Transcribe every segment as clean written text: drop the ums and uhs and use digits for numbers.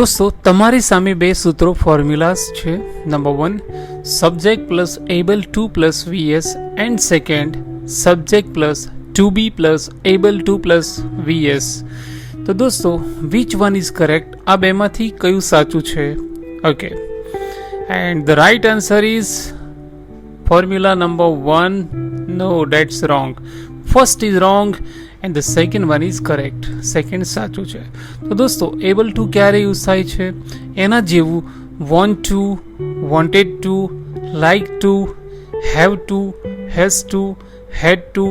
दोस्तों તમારી સામે બે સૂત્રો ફોર્મ્યુલાસ છે. Number 1 subject plus able to plus VS and second subject plus to be plus able to plus VS. તો દોસ્તો વિચ વન ઇઝ કરેક્ટ? આ બેમાંથી કયું સાચું છે? Okay, and the right answer is formula number 1. No, that's wrong. First is wrong and the second one is correct. Second સાચું છે. તો દોસ્તો એબલ ટુ ક્યારે યુઝ થાય છે? એના જેવું want to, wanted to, like to, have to, has to, had to,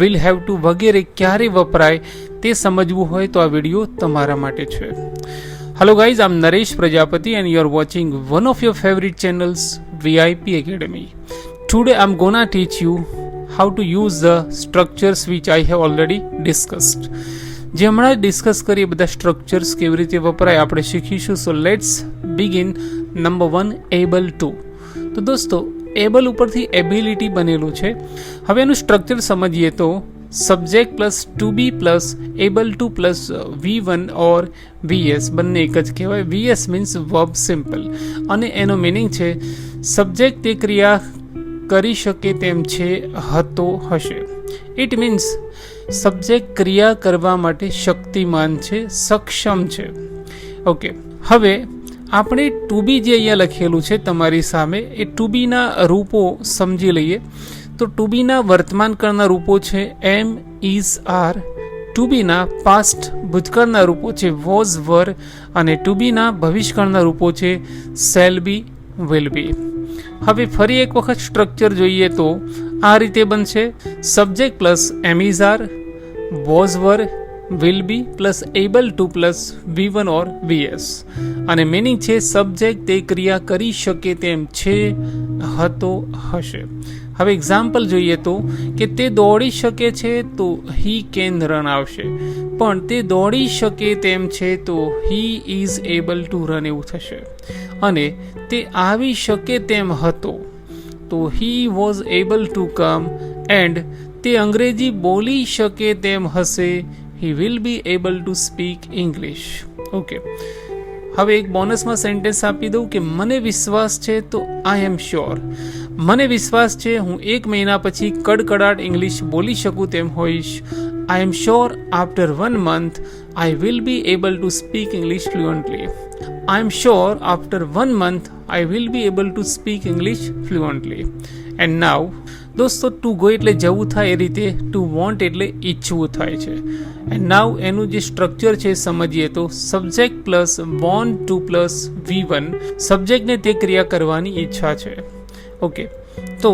will have to વગેરે ક્યારે વપરાય તે સમજવું હોય તો આ વિડીયો તમારા માટે છે. Hello guys, I am Naresh Prajapati and you are watching one of your favorite channels, VIP Academy. Today I'm gonna teach you how to use the structures which I have already discussed. જે હમણાં discuss કરીએ બધા structures કેવી રીતે વપરાય આપણે શીખીશું. So let's begin. Number 1 able to. તો દોસ્તો એબલ ઉપરથી એબિલિટી બનેલું છે. હવે એનું સ્ટ્રક્ચર સમજીએ તો subject plus to be plus able to plus V1 or VS બંને એક જ કહેવાય. VS મીન્સ વર્બ સિમ્પલ અને એનો મિનિંગ છે સબ્જેક્ટ તે ક્રિયા કરી શકે તેમ છે, હતો, હશે. ઇટ મીન્સ સબ્જેક્ટ ક્રિયા કરવા માટે શક્તિમાન છે, સક્ષમ છે. ઓકે, હવે આપણે ટુ બી જે અહીંયા લખેલું છે તમારી સામે એ ટુ બીના રૂપો સમજી લઈએ. તો ટુ બીના વર્તમાનકાળના રૂપો છે એમ, ઇઝ, આર. ટુ બીના પાસ્ટ ભૂતકાળના રૂપો છે વોઝ, વર. અને ટુ બીના ભવિષ્યકાળના રૂપો છે શેલ બી, વિલ બી. હવે ફરી એક વખત સ્ટ્રક્ચર જોઈએ તો આ રીતે બનશે. Subject plus am, is, are, was, were, will be plus able to plus V1 or VS. અને મિનિંગ છે સબ્જેક્ટ તે ક્રિયા કરી શકે તેમ છે, હતો, હશે. હવે એક્ઝામ્પલ જોઈએ તો કે તે દોડી શકે છે તો હી કેન રન આવશે, પણ તે દોડી શકે તેમ છે તો he is able to run એવું થશે. અને તે આવી શકે તેમ હતો તો he was able to come. And તે અંગ્રેજી બોલી શકે તેમ હશે, he will be able to speak English. Okay, હવે એક બોનસમાં સેન્ટેન્સ આપી દઉં કે મને વિશ્વાસ છે તો આઈ એમ શ્યોર. મને વિશ્વાસ છે હું 1 મહિના પછી કડકડાટ ઇંગ્લિશ બોલી શકું તેમ હોઈશ. I am sure after 1 month I will be able to speak English fluently. I am sure after 1 month I will be able to speak English fluently. And now દોસ્તો ટુ ગો એટલે જવું થાય એ રીતે two want એટલે ઈચ્છવું થાય છે. And now એનું જે સ્ટ્રક્ચર છે સમજીએ તો subject plus want to plus V1. સબ્જેક્ટને તે ક્રિયા કરવાની ઈચ્છા છે. ઓકે, તો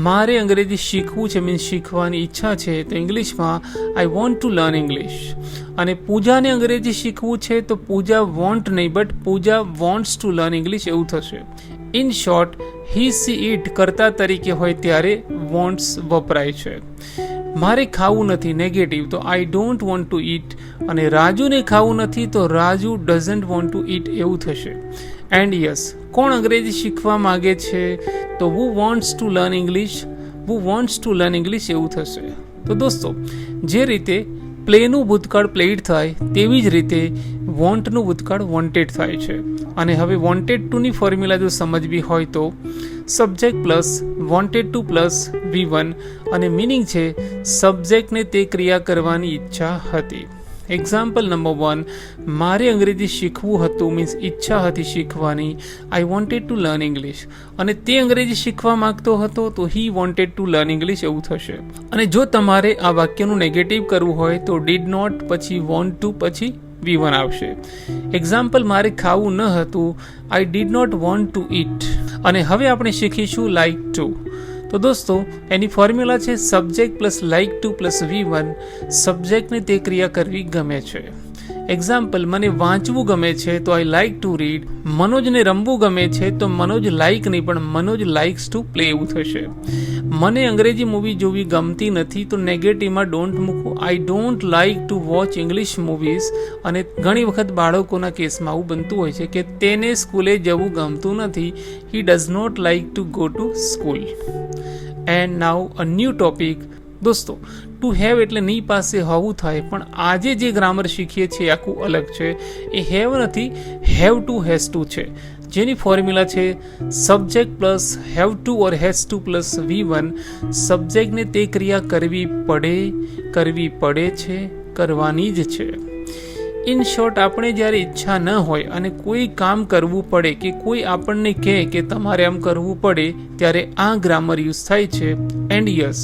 મારે અંગ્રેજી શીખવું છે, મીન્સ શીખવાની ઈચ્છા છે, તો ઇંગ્લિશમાં I want to learn English. અને પૂજાને અંગ્રેજી શીખવું છે તો પૂજા વોન્ટ નહીં but Puja wants to learn English એવું થશે. In short he, she, it કરતા તરીકે હોય ત્યારે વોન્ટ્સ વપરાય છે. મારે ખાવું નથી નેગેટિવ તો આઈ ડોન્ટ વોન્ટ ટુ ઈટ. અને રાજુને ખાવું નથી તો રાજુ ડઝન્ટ વોન્ટ ટુ ઈટ એવું થશે. એન્ડ યસ, કોણ અંગ્રેજી શીખવા માગે છે તો who wants to learn English, who wants to learn English એવું થશે. તો દોસ્તો જે રીતે પ્લેનું ભૂતકાળ પ્લેડ થાય તેવી જ રીતે વોન્ટનું ભૂતકાળ વોન્ટેડ થાય છે. અને હવે વોન્ટેડ ટુની ફોર્મ્યુલા જો સમજવી હોય તો subject plus wanted to plus V1 અને મિનિંગ છે સબ્જેક્ટને તે ક્રિયા કરવાની ઈચ્છા હતી. એક્ઝામ્પલ નંબર 1, મારે અંગ્રેજી શીખવું હતું મીન્સ ઈચ્છા હતી શીખવાની. I wanted to learn English. અને તે અંગ્રેજી શીખવા માંગતો હતો તો he wanted to learn English એવું થશે. અને જો તમારે આ વાક્યનું નેગેટિવ કરવું હોય તો ડીડ નોટ પછી વોન્ટ ટુ પછી V1 આવશે. એક્ઝામ્પલ મારે ખાવું ન હતું, I did not want to eat. અને હવે આપણે શીખીશું લાઇક ટુ. તો દોસ્તો એની ફોર્મ્યુલા છે subject plus like to plus V1. સબ્જેક્ટને તે ક્રિયા કરવી ગમે છે. એક્ઝામ્પલ મને વાંચવું ગમે છે તો આઈ લાઇક ટુ રીડ. મનોજને રમવું ગમે છે તો મનોજ લાઇક નહીં પણ મનોજ લાઇક્સ ટુ પ્લે એવું થશે. મને અંગ્રેજી મૂવી જોવી ગમતી નથી તો નેગેટિવમાં ડોન્ટ મૂકો. I don't like to watch English movies. અને ઘણી વખત બાળકોના કેસમાં આવું બનતું હોય છે કે તેને સ્કૂલે જવું ગમતું નથી. He does not like to go to school. And now a new topic, દોસ્તો ટુ હેવ એટલે ની પાસે હોવું થાય, પણ આજે જે ગ્રામર શીખીએ છીએ આખું અલગ છે. એ હેવ નથી, હેવ ટુ હેઝ ટુ છે, જેની ફોર્મ્યુલા છે subject plus have to or has to plus V1. સબ્જેક્ટને તે ક્રિયા કરવી પડે છે, કરવાની જ છે. ઇન શોર્ટ, આપણે જ્યારે ઈચ્છા ન હોય અને કોઈ કામ કરવું પડે કે કોઈ આપણને કહે કે તમારે આમ કરવું પડે, ત્યારે આ ગ્રામર યુઝ થાય છે. And yes,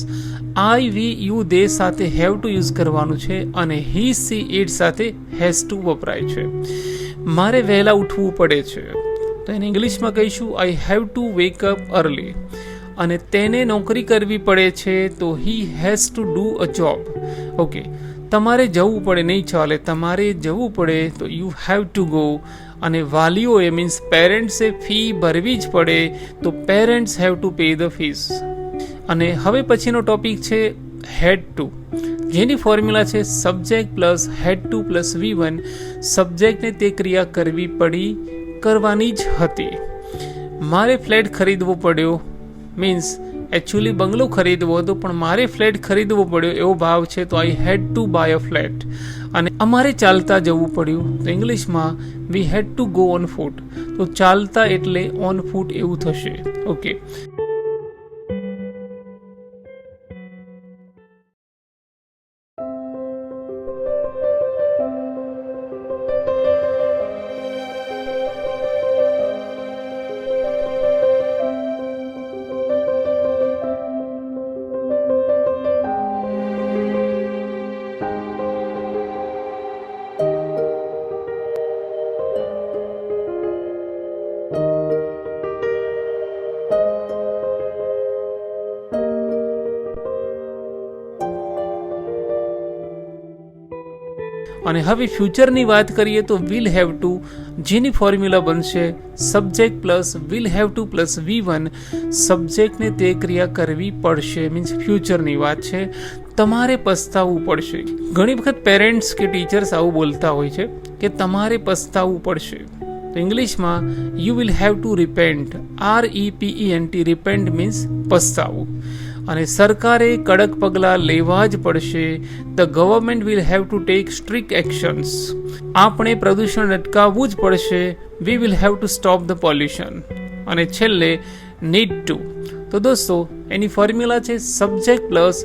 I, we, you, they સાથે હેવ ટુ યુઝ કરવાનું છે અને હી, સી, ઇટ સાથે હેઝ ટુ વપરાય છે. મારે વહેલા ઉઠવું પડે છે તો એને ઇંગ્લિશમાં કહીશું I have to wake up early. અને તેને નોકરી કરવી પડે છે તો he has to do a job. Okay, તમારે જવું પડે નહીં ચાલે, તમારે જવું પડે તો યુ હેવ ટુ ગો. અને વાલીઓએ મીન્સ પેરેન્ટ્સે ફી ભરવી જ પડે તો parents have to pay the fees. અને હવે પછીનો ટોપિક છે હેડ ટુ, જેની ફોર્મ્યુલા છે સબ્જેક્ટ પ્લસ હેડ ટુ પ્લસ V1. સબ્જેક્ટને તે ક્રિયા કરવાની જ હતી. મારે ફ્લેટ ખરીદવો પડ્યો, મીન્સ એકચ્યુઅલી બંગલો ખરીદવો હતો પણ મારે ફ્લેટ ખરીદવો પડ્યો એવો ભાવ છે તો આઈ had to buy a flat. અને અમારે ચાલતા જવું પડ્યું તો ઇંગ્લિશમાં વી હેડ ટુ ગો ઓન ફૂટ. તો ચાલતા એટલે ઓન ફૂટ એવું થશે. ઓકે, અને હવે ફ્યુચરની વાત કરીએ તો વિલ હેવ ટુ, જેની ફોર્મ્યુલા બનશે subject plus will have two plus V1. સબ્જેક્ટને તે ક્રિયા કરવી પડશે, મીન્સ ફ્યુચરની વાત છે. તમારે પસ્તાવવું પડશે. ઘણી વખત પેરેન્ટ્સ કે ટીચર્સ આવું બોલતા હોય છે કે તમારે પસ્તાવવું પડશે. તો ઇંગ્લિશમાં you will have to repent, REPENT. Repent means પસ્તાવવું. અને સરકારે કડક પગલાં લેવા જ પડશે. The government will have to take strict actions. આપણે પ્રદૂષણ અટકાવવું જ પડશે. We will have to stop the pollution. અને છેલ્લે નીડ ટુ. તો દોસ્તો એની ફોર્મ્યુલા છે subject plus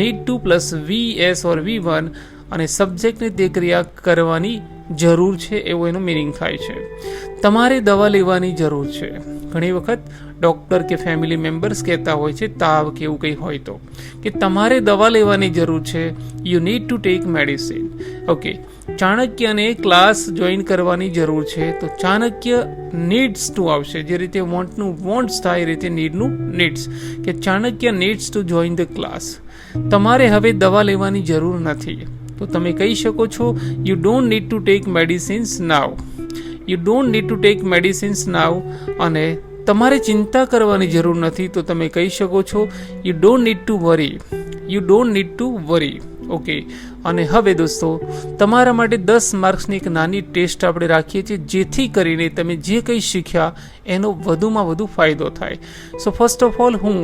need to plus VS or V1. અને સબ્જેક્ટને તે ક્રિયા કરવાની જરૂર છે એવો એનો મિનિંગ થાય છે. તમારે દવા લેવાની જરૂર છે. ઘણી વખત ડૉક્ટર કે ફેમિલી મેમ્બર્સ કહેતા હોય છે, તાવ કે એવું કંઈ હોય તો, કે તમારે દવા લેવાની જરૂર છે. You need to take medicine. Okay, ચાણક્યને ક્લાસ જોઈન કરવાની જરૂર છે તો ચાણક્ય નીડ્સ ટુ આવશે. જે રીતે વોન્ટનું વોન્ટ્સ થાય એ રીતે નીડનું નીડ્સ, કે Chanakya needs to join the class. તમારે હવે દવા લેવાની જરૂર નથી તો તમે કહી શકો છો you don't need to take medicines now. You don't need to take medicines now. અને તમારે ચિંતા કરવાની જરૂર નથી તો તમે કહી શકો છો you don't need two worry. You don't need two worry. Okay, અને હવે દોસ્તો તમારા માટે 10 માર્ક્સની એક નાની ટેસ્ટ આપણે રાખીએ છીએ, જેથી કરીને તમે જે કંઈ શીખ્યા એનો વધુમાં વધુ ફાયદો થાય. સો ફર્સ્ટ ઓફ ઓલ હું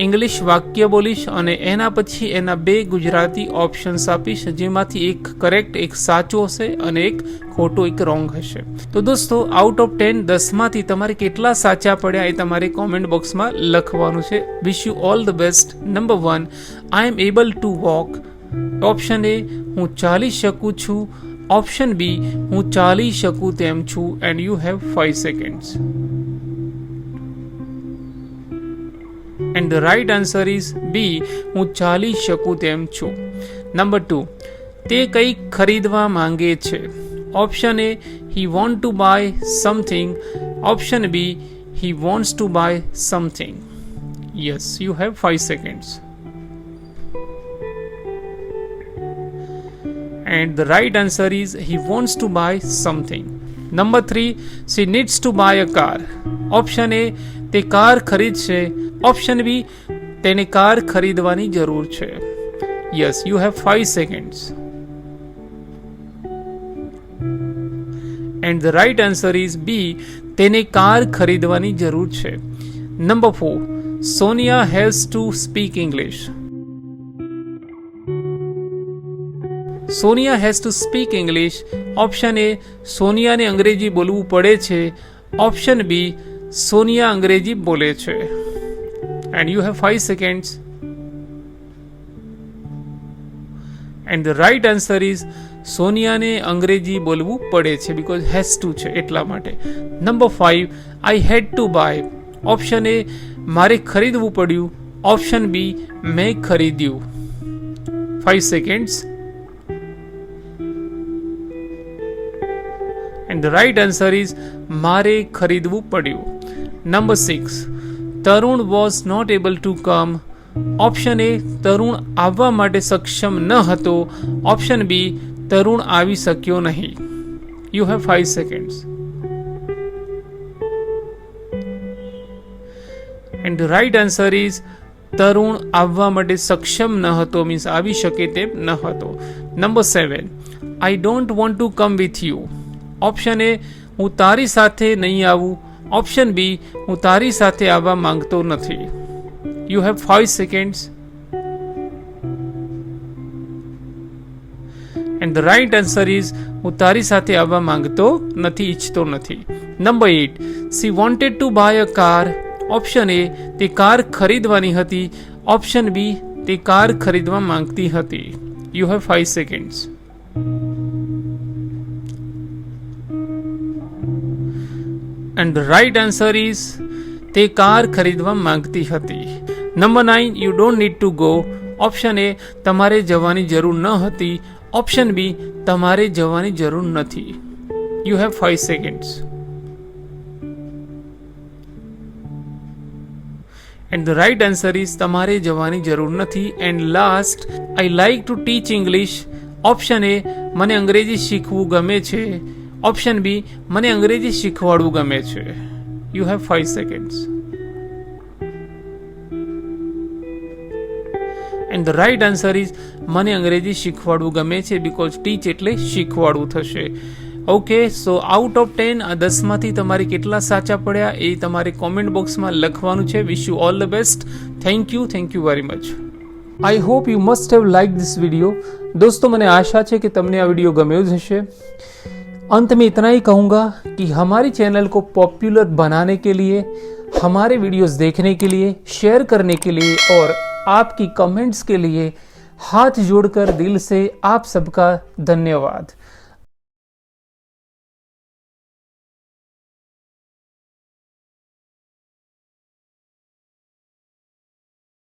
ઇંગ્લિશ વાક્ય બોલીશ અને એના પછી એના 2 ગુજરાતી ઓપ્શન્સ આપીશ, જેમાંથી એક કરેક્ટ, એક સાચો હશે અને એક ખોટો, એક રોંગ હશે. તો દોસ્તો આઉટ ઓફ 10 10માંથી તમારે કેટલા સાચા પડ્યા એ તમારે કોમેન્ટ બોક્સમાં લખવાનું છે. Wish you all the best. Number 1, I am able to walk. Option A, હું ચાલી શકું છું. ઓપ્શન બી, હું ચાલી શકું તેમ છું. And you have 5 seconds. And the right answer is B, હું ચાલી શકું તેમ છું. નંબર 2, તે કંઈક ખરીદવા માંગે છે. Option A, he want to buy something. Option B, he wants to buy something. Yes, you have 5 seconds. And the right answer is he wants to buy something. Number 3, she needs to buy a car. Option A, તે car ખરીદશે. Option B, તેને car ખરીદવાની જરૂર છે. Yes, you have 5 seconds. And the right answer is B, તેને car ખરીદવાની જરૂર છે. Number 4, Sonia has to speak English. Sonia has to speak English. Option A સોનિયાને અંગ્રેજી બોલવું પડે છે. ઓપ્શન બી સોનિયા અંગ્રેજી બોલે છે. And you have 5 seconds. And the right answer is સોનિયાને અંગ્રેજી બોલવું પડે છે બીકોઝ હેઝ ટુ છે એટલા માટે. Number 5 I had to buy. Option A મારે ખરીદવું પડ્યું. ઓપ્શન બી મેં ખરીદ્યું. 5 seconds. And the right answer is મારે ખરીદવું પડ્યું. Number 6 Tarun was not able to come. Option A Tarun આવવા માટે સક્ષમ ન હતો. ઓપ્શન બી તરુણ આવી શક્યો નહીં. You have 5 seconds. And the right answer is Tarun આવવા માટે સક્ષમ ન હતો મીન્સ આવી શકે તેમ ન હતો. Number 7 I don't want to come with you. Option A હું તારી સાથે નહીં આવું. ઓપ્શન બી હું તારી સાથે આવવા માંગતો નથી. You have 5 seconds. And the right answer is હું તારી સાથે આવવા માંગતો નથી, ઈચ્છતો નથી. Number 8 she wanted to buy a car. Option A તે કાર ખરીદવાની હતી. ઓપ્શન બી તે કાર ખરીદવા માંગતી હતી. You have 5 seconds. And the right answer is તે કાર ખરીદવા માંગતી હતી. Number 9 you don't need to go. Option A તમારે જવાની જરૂર ન હતી. ઓપ્શન બી તમારે જવાની જરૂર નથી. You have 5 seconds. And the right answer is તમારે જવાની જરૂર નથી. And last I like to teach English. Option A મને અંગ્રેજી શીખવું ગમે છે. ઓપ્શન બી મને અંગ્રેજી શીખવાડવું ગમે છે. You have 5 seconds. And the right answer is મને અંગ્રેજી શીખવાડવું ગમે છે બીકોઝ ટીચ એટલે શીખવાડવું થશે. ઓકે, સો આઉટ ઓફ 10 આ 10માંથી તમારે કેટલા સાચા પડ્યા એ તમારે કોમેન્ટ બોક્સમાં લખવાનું છે. Wish you all the best. Thank you very much. I hope you must have like this video. दोस्तों मैंने आशा है कि तुमने आ वीडियो गम्यो हशे. अंत में इतना ही कहूँगा कि हमारी चैनल को पॉपुलर बनाने के लिए, हमारे वीडियोस देखने के लिए, शेयर करने के लिए और आपकी कमेंट्स के लिए हाथ जोड़कर दिल से आप सबका धन्यवाद.